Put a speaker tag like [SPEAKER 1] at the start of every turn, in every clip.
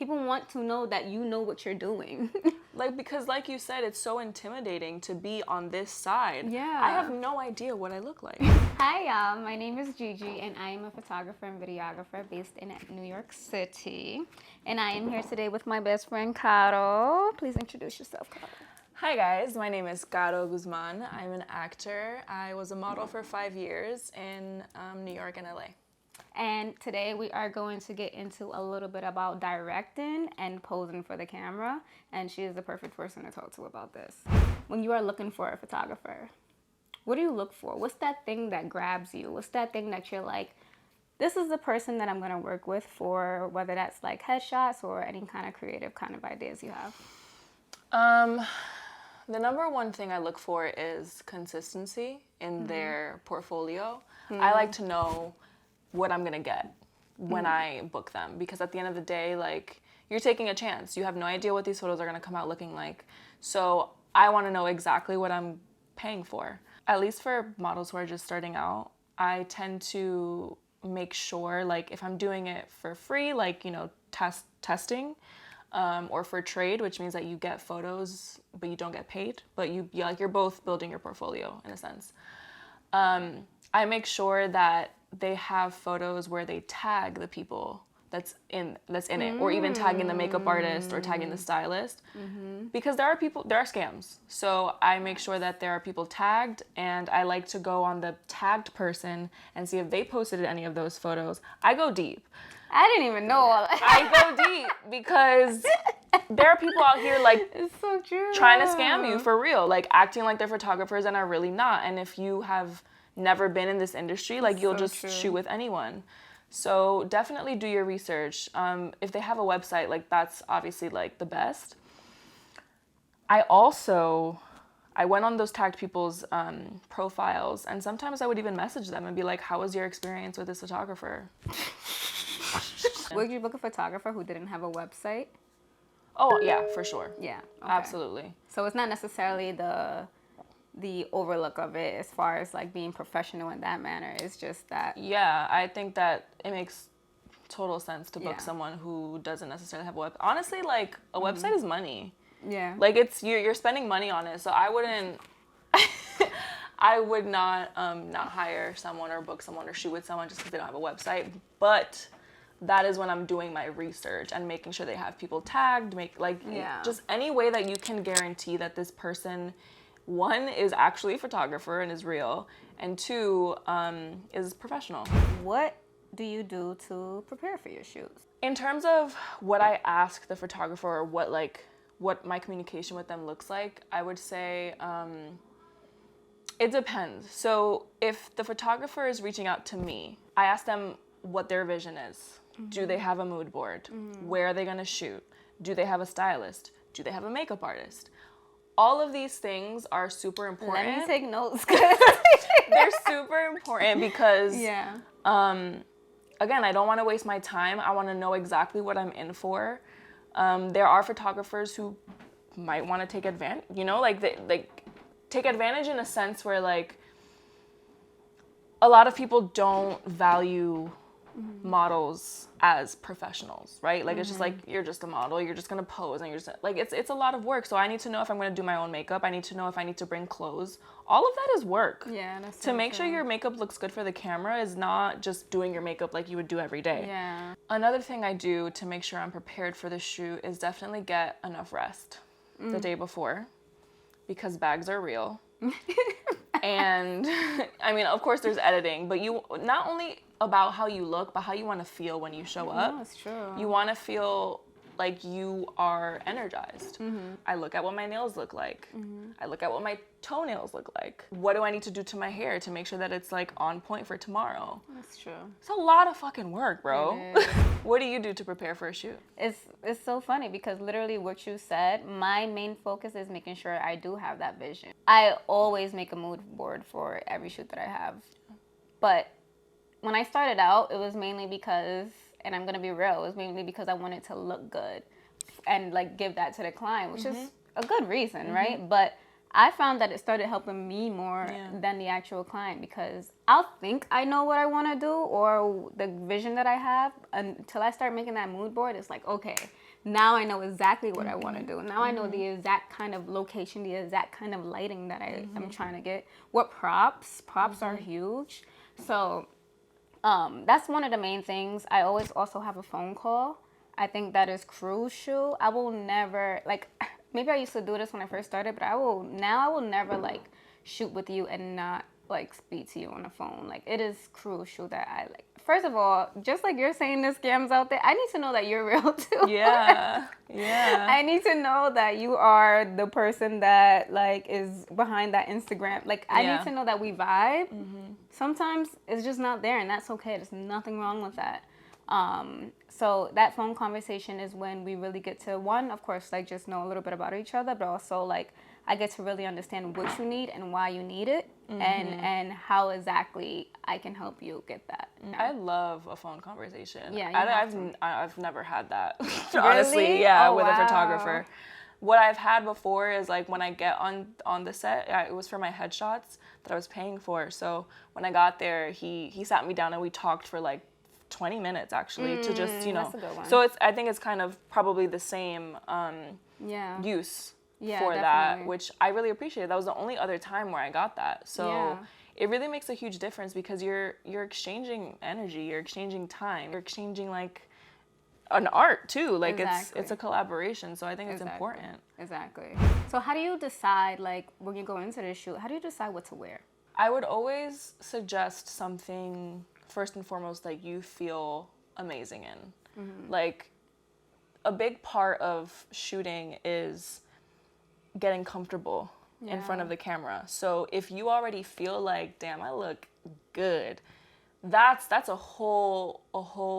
[SPEAKER 1] People want to know that you know what you're doing.
[SPEAKER 2] Like, because like you said, it's so intimidating to be on this side.
[SPEAKER 1] Yeah.
[SPEAKER 2] I have no idea what I look like.
[SPEAKER 1] Hi, y'all. My name is Gigi, and I am a photographer and videographer based in New York City. And I am here today with my best friend, Caro. Please introduce yourself, Caro.
[SPEAKER 2] Hi guys, my name is Caro Guzman. I'm an actor. I was a model for 5 years in New York and LA.
[SPEAKER 1] And today we are going to get into a little bit about directing and posing for the camera. And she is the perfect person to talk to about this. When you are looking for a photographer, what do you look for? What's that thing that grabs you? What's that thing that you're like, this is the person that I'm going to work with for, whether that's like headshots or any kind of creative kind of ideas you have?
[SPEAKER 2] The number one thing I look for is consistency in their portfolio. I like to know what I'm gonna get when I book them, because at the end of the day, like, you're taking a chance. You have no idea what these photos are gonna come out looking like. So I wanna know exactly what I'm paying for. At least for models who are just starting out, I tend to make sure, like, if I'm doing it for free, like, you know, testing, or for trade, which means that you get photos but you don't get paid, but you're both building your portfolio in a sense. I make sure that they have photos where they tag the people that's in it, or even tagging the makeup artist or tagging the stylist, because there are scams. So I make sure that there are people tagged, and I like to go on the tagged person and see if they posted any of those photos. I go deep.
[SPEAKER 1] I didn't even know all that.
[SPEAKER 2] I go deep because there are people out here, like,
[SPEAKER 1] It's so true,
[SPEAKER 2] trying to scam you for real, like acting like they're photographers and are really not. And if you have never been in this industry, like, you'll just shoot with anyone. So definitely do your research. If they have a website, like, that's obviously like the best. I went on those tagged people's profiles, and sometimes I would even message them and be like, how was your experience with this photographer?
[SPEAKER 1] Would you book a photographer who didn't have a website?
[SPEAKER 2] Oh yeah, for sure.
[SPEAKER 1] Yeah, okay.
[SPEAKER 2] Absolutely.
[SPEAKER 1] So it's not necessarily the overlook of it as far as like being professional in that manner. It's just that.
[SPEAKER 2] Yeah, I think that it makes total sense to book someone who doesn't necessarily have a website. Honestly, like, a website is money.
[SPEAKER 1] Yeah.
[SPEAKER 2] Like, it's you're spending money on it. So I would not hire someone or book someone or shoot with someone just because they don't have a website. But that is when I'm doing my research and making sure they have people tagged, just any way that you can guarantee that this person, one, is actually a photographer and is real, and two, is professional.
[SPEAKER 1] What do you do to prepare for your shoots?
[SPEAKER 2] In terms of what I ask the photographer, or what my communication with them looks like, I would say it depends. So if the photographer is reaching out to me, I ask them what their vision is. Do they have a mood board? Where are they gonna shoot? Do they have a stylist? Do they have a makeup artist? All of these things are super important.
[SPEAKER 1] Let me take notes.
[SPEAKER 2] They're super important because, again, I don't want to waste my time. I want to know exactly what I'm in for. There are photographers who might want to take advantage, take advantage in a sense where, like, a lot of people don't value models as professionals, right? Like, it's just like, you're just a model, you're just gonna pose, and you're just like, it's a lot of work. So I need to know if I'm gonna do my own makeup. I need to know if I need to bring clothes. All of that is work.
[SPEAKER 1] Yeah, that's
[SPEAKER 2] to make sure your makeup looks good for the camera is not just doing your makeup like you would do every day.
[SPEAKER 1] Yeah.
[SPEAKER 2] Another thing I do to make sure I'm prepared for the shoot is definitely get enough rest the day before, because bags are real. And I mean, of course there's editing, but you not only about how you look, but how you want to feel when you show up.
[SPEAKER 1] That's true.
[SPEAKER 2] You want to feel like you are energized. I look at what my nails look like. I look at what my toenails look like. What do I need to do to my hair to make sure that it's, like, on point for tomorrow?
[SPEAKER 1] That's true.
[SPEAKER 2] It's a lot of fucking work, bro.
[SPEAKER 1] It is.
[SPEAKER 2] What do you do to prepare for a shoot?
[SPEAKER 1] It's so funny because literally what you said, my main focus is making sure I do have that vision. I always make a mood board for every shoot that I have. But when I started out, it was mainly because, and I'm gonna be real, it was mainly because I wanted to look good and, like, give that to the client, which is a good reason, right? But I found that it started helping me more than the actual client, because I'll think I know what I want to do or the vision that I have until I start making that mood board. It's like, okay, now I know exactly what I want to do. Now I know the exact kind of location, the exact kind of lighting that I am trying to get. What props are huge. So that's one of the main things. I always also have a phone call. I think that is crucial. I will never, like, maybe I used to do this when I first started, but I will never, like, shoot with you and not, like, speak to you on the phone. Like, it is crucial that I, like, first of all, just like you're saying the scams out there, I need to know that you're real too.
[SPEAKER 2] Yeah.
[SPEAKER 1] I need to know that you are the person that, like, is behind that Instagram. Like, I need to know that we vibe. Sometimes it's just not there, and that's okay. There's nothing wrong with that. So that phone conversation is when we really get to, one, of course, like, just know a little bit about each other, but also, like, I get to really understand what you need and why you need it, and how exactly I can help you get that.
[SPEAKER 2] I love a phone conversation.
[SPEAKER 1] Yeah,
[SPEAKER 2] I've never had that.
[SPEAKER 1] Really?
[SPEAKER 2] Honestly, yeah,
[SPEAKER 1] Oh,
[SPEAKER 2] with
[SPEAKER 1] wow.
[SPEAKER 2] a photographer. What I've had before is, like, when I get on the set, it was for my headshots that I was paying for. So when I got there, he sat me down and we talked for like 20 minutes actually, to just, you know.
[SPEAKER 1] That's a good one.
[SPEAKER 2] So I think it's kind of probably the same use for that,
[SPEAKER 1] definitely.
[SPEAKER 2] which I really appreciated. That was the only other time where I got that. So it really makes a huge difference because you're exchanging energy, you're exchanging time, you're exchanging, like, an art too. Like,
[SPEAKER 1] Exactly.
[SPEAKER 2] it's a collaboration. So I think it's important.
[SPEAKER 1] Exactly. So how do you decide, like, when you go into the shoot, how do you decide what to wear?
[SPEAKER 2] I would always suggest something, first and foremost, that you feel amazing in. Like, a big part of shooting is getting comfortable in front of the camera. So if you already feel like, damn, I look good, that's a whole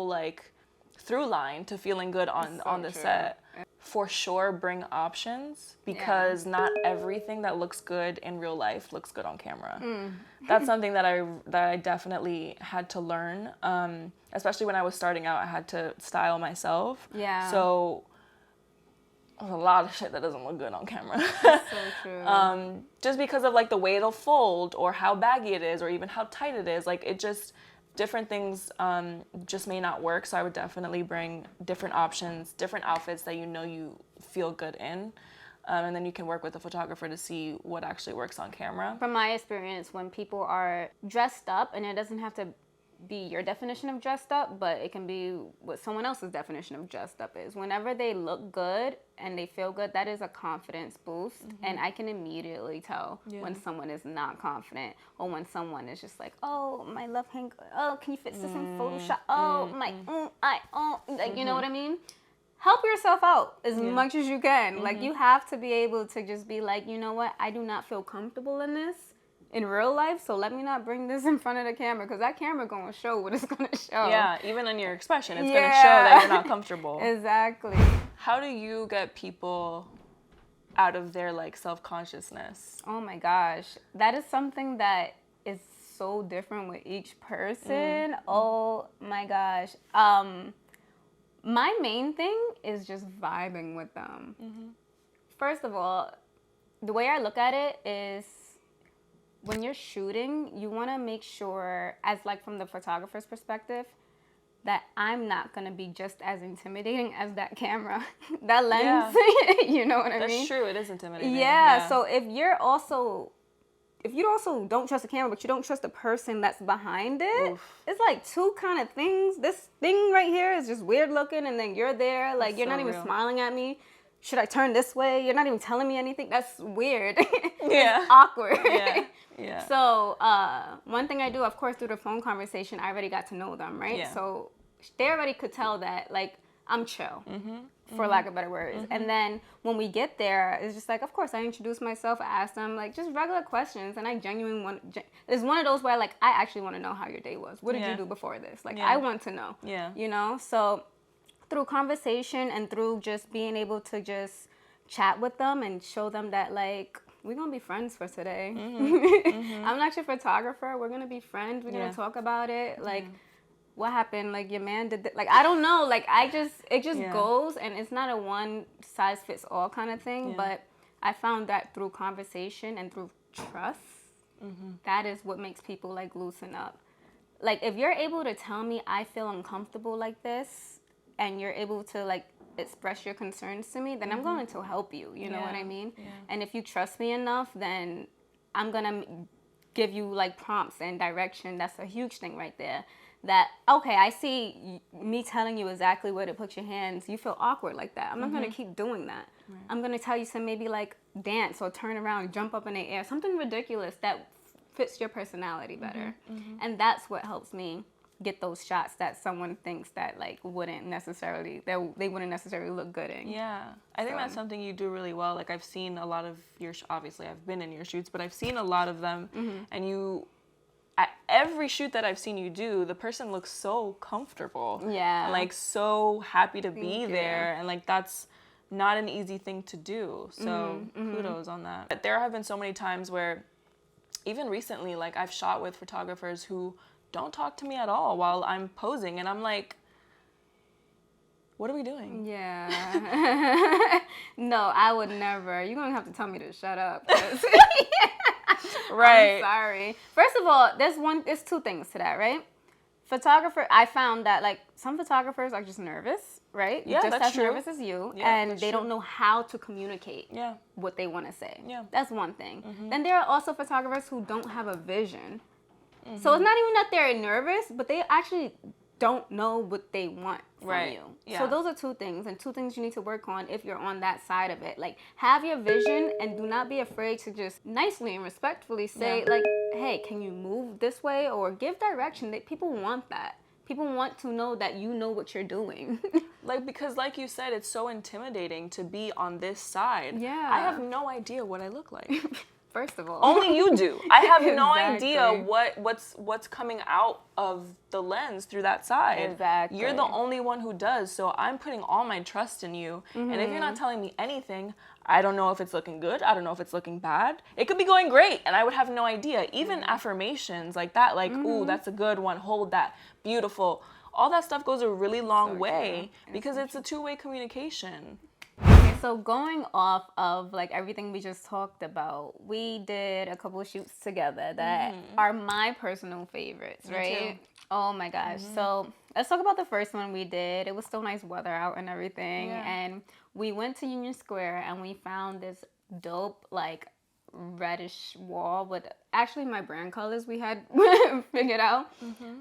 [SPEAKER 2] like through line to feeling good on the set. For sure, bring options, because not everything that looks good in real life looks good on camera. That's something that I definitely had to learn. Especially when I was starting out, I had to style myself.
[SPEAKER 1] Yeah.
[SPEAKER 2] So there's a lot of shit that doesn't look good on camera.
[SPEAKER 1] So true.
[SPEAKER 2] Just because of, like, the way it'll fold, or how baggy it is, or even how tight it is. Like, it just, different things just may not work. So I would definitely bring different options, different outfits that you know you feel good in. And then you can work with the photographer to see what actually works on camera.
[SPEAKER 1] From my experience, when people are dressed up, and it doesn't have to be your definition of dressed up, but it can be what someone else's definition of dressed up is. Whenever they look good and they feel good, that is a confidence boost. And I can immediately tell when someone is not confident, or when someone is just like, oh, my left hand, oh, can you fix this in Photoshop? Oh, my, like, you know what I mean? Help yourself out as much as you can. Like, you have to be able to just be like, you know what, I do not feel comfortable in this in real life, so let me not bring this in front of the camera, because that camera gonna show what it's gonna show.
[SPEAKER 2] Yeah, even in your expression, it's gonna show that you're not comfortable.
[SPEAKER 1] Exactly.
[SPEAKER 2] How do you get people out of their, like, self-consciousness?
[SPEAKER 1] Oh my gosh, that is something that is so different with each person. Oh my gosh. My main thing is just vibing with them. First of all, the way I look at it is, when you're shooting, you want to make sure, as, like, from the photographer's perspective, that I'm not going to be just as intimidating as that camera, that lens, you know what I mean?
[SPEAKER 2] That's true, it is intimidating.
[SPEAKER 1] Yeah, so if you also don't trust the camera, but you don't trust the person that's behind it, it's like two kind of things. This thing right here is just weird looking, and then you're there, like,
[SPEAKER 2] That's
[SPEAKER 1] you're
[SPEAKER 2] so
[SPEAKER 1] not even
[SPEAKER 2] real.
[SPEAKER 1] smiling at me. Should I turn this way? You're not even telling me anything. That's weird.
[SPEAKER 2] Yeah.
[SPEAKER 1] It's awkward.
[SPEAKER 2] Yeah.
[SPEAKER 1] So one thing I do, of course, through the phone conversation, I already got to know them, right?
[SPEAKER 2] Yeah.
[SPEAKER 1] So they already could tell that, like, I'm chill, for lack of better words. And then when we get there, it's just like, of course, I introduce myself, I ask them, like, just regular questions, and I genuinely it's one of those where, like, I actually want to know how your day was. What did you do before this? Like, I want to know.
[SPEAKER 2] Yeah.
[SPEAKER 1] You know? So through conversation and through just being able to just chat with them and show them that, like, we're going to be friends for today. I'm not your photographer. We're going to be friends. We're going to talk about it. Like, what happened? Like, your man did that. Like, I don't know. Like, it just goes, and it's not a one size fits all kind of thing. But I found that through conversation and through trust, that is what makes people, like, loosen up. Like, if you're able to tell me I feel uncomfortable like this, and you're able to, like, express your concerns to me, then I'm going to help you. You know what I mean?
[SPEAKER 2] Yeah.
[SPEAKER 1] And if you trust me enough, then I'm going to give you like prompts and direction. That's a huge thing right there. That, okay, I see me telling you exactly where to put your hands. You feel awkward like that. I'm not going to keep doing that. Right. I'm going to tell you to maybe like dance or turn around, jump up in the air, something ridiculous that fits your personality better. And that's what helps me get those shots that someone thinks that like they wouldn't necessarily look good in.
[SPEAKER 2] Yeah, I think that's something you do really well. Like I've seen a lot of your, obviously I've been in your shoots, but I've seen a lot of them, and you, at every shoot that I've seen you do, the person looks so comfortable.
[SPEAKER 1] Yeah.
[SPEAKER 2] And like so happy to be there, and like that's not an easy thing to do. So kudos on that. But there have been so many times where, even recently, like I've shot with photographers who don't talk to me at all while I'm posing, and I'm like, what are we doing?
[SPEAKER 1] Yeah. No, I would never. You're going to have to tell me to shut up.
[SPEAKER 2] Right.
[SPEAKER 1] I'm sorry. First of all, there's two things to that, right? I found that like some photographers are just nervous, right?
[SPEAKER 2] Yeah,
[SPEAKER 1] just
[SPEAKER 2] that's
[SPEAKER 1] as
[SPEAKER 2] true.
[SPEAKER 1] nervous as you,
[SPEAKER 2] Yeah,
[SPEAKER 1] and they don't know how to communicate what they want to say.
[SPEAKER 2] Yeah.
[SPEAKER 1] That's one thing. Then there are also photographers who don't have a vision. So it's not even that they're nervous, but they actually don't know what they want from you.
[SPEAKER 2] Yeah.
[SPEAKER 1] So those are two things, and two things you need to work on if you're on that side of it. Like, have your vision and do not be afraid to just nicely and respectfully say, like, hey, can you move this way? Or give direction. People want that. People want to know that you know what you're doing.
[SPEAKER 2] Like, because like you said, it's so intimidating to be on this side.
[SPEAKER 1] Yeah.
[SPEAKER 2] I have no idea what I look like.
[SPEAKER 1] First of all.
[SPEAKER 2] Only you do. I have no
[SPEAKER 1] Exactly.
[SPEAKER 2] idea what's coming out of the lens through that side.
[SPEAKER 1] Exactly.
[SPEAKER 2] You're the only one who does, so I'm putting all my trust in you. And if you're not telling me anything, I don't know if it's looking good. I don't know if it's looking bad. It could be going great, and I would have no idea. Even affirmations like that, like, ooh, that's a good one, hold that, beautiful. All that stuff goes a really long way because it's a two-way communication.
[SPEAKER 1] Okay, so going off of like everything we just talked about, we did a couple of shoots together that are my personal favorites, right?
[SPEAKER 2] too.
[SPEAKER 1] Oh my gosh. So let's talk about the first one we did. It was still nice weather out and everything.
[SPEAKER 2] Yeah.
[SPEAKER 1] And we went to Union Square and we found this dope like reddish wall with actually my brand colors we had figured out.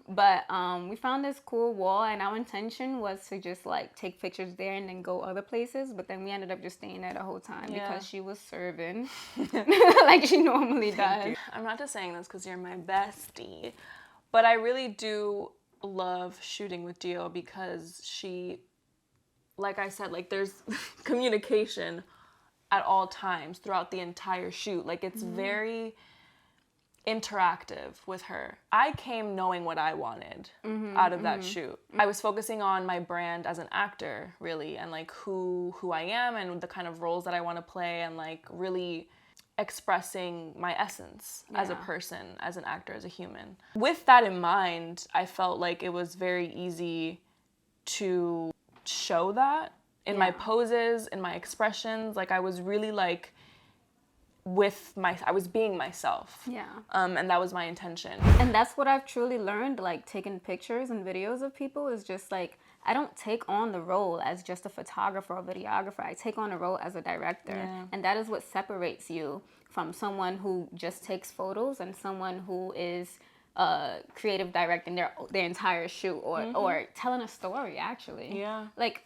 [SPEAKER 1] But we found this cool wall, and our intention was to just like take pictures there and then go other places, but then we ended up just staying there the whole time because she was serving like she normally does.
[SPEAKER 2] I'm not just saying this because you're my bestie, but I really do love shooting with Gio because she, like I said, like there's communication at all times throughout the entire shoot. Like it's very interactive with her. I came knowing what I wanted out of that shoot. I was focusing on my brand as an actor, really, and like who I am and the kind of roles that I want to play, and like really expressing my essence as a person, as an actor, as a human. With that in mind, I felt like it was very easy to show that in my poses, in my expressions. Like I was really like I was being myself. Yeah. And that was my intention.
[SPEAKER 1] And that's what I've truly learned, like taking pictures and videos of people is just like, I don't take on the role as just a photographer or videographer. I take on a role as a director. Yeah. And that is what separates you from someone who just takes photos and someone who is creative directing their entire shoot or telling a story, actually.
[SPEAKER 2] Yeah.
[SPEAKER 1] Like,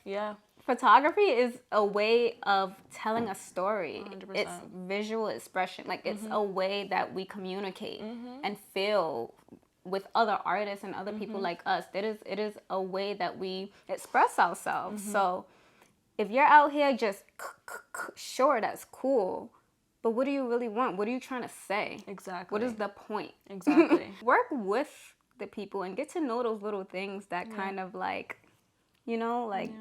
[SPEAKER 1] photography is a way of telling a story.
[SPEAKER 2] 100%.
[SPEAKER 1] It's visual expression. Like, it's a way that we communicate and feel with other artists and other people like us. It is a way that we express ourselves. So if you're out here just, sure, that's cool, but what do you really want? What are you trying to say?
[SPEAKER 2] Exactly.
[SPEAKER 1] What is the point?
[SPEAKER 2] Exactly.
[SPEAKER 1] Work with the people and get to know those little things that kind of like, you know, like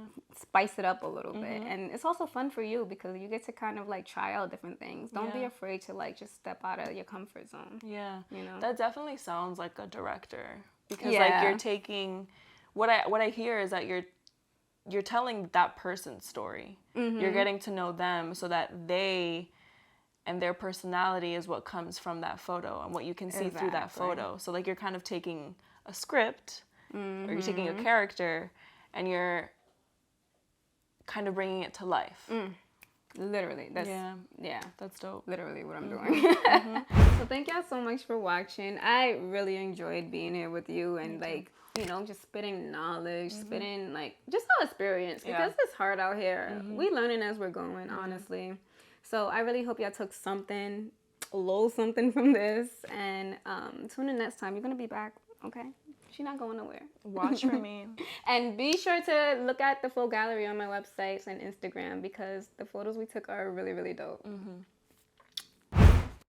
[SPEAKER 1] spice it up a little bit. And it's also fun for you because you get to kind of like try out different things. Don't be afraid to like just step out of your comfort zone.
[SPEAKER 2] Yeah.
[SPEAKER 1] You know?
[SPEAKER 2] That definitely sounds like a director because like you're taking what I hear is that you're telling that person's story. You're getting to know them so that they and their personality is what comes from that photo and what you can see through that photo. So like you're kind of taking a script or you're taking a character and you're kind of bringing it to life.
[SPEAKER 1] Literally, that's
[SPEAKER 2] That's dope.
[SPEAKER 1] literally what I'm doing. So thank y'all so much for watching. I really enjoyed being here with you and like, you know, just spitting knowledge, spitting like just our experience because it's hard out here. We learning as we're going, honestly. So I really hope y'all took something, a little something from this, and tune in next time. You're gonna be back, okay? She's not going nowhere.
[SPEAKER 2] Watch for me.
[SPEAKER 1] And be sure to look at the full gallery on my websites and Instagram because the photos we took are really, really dope.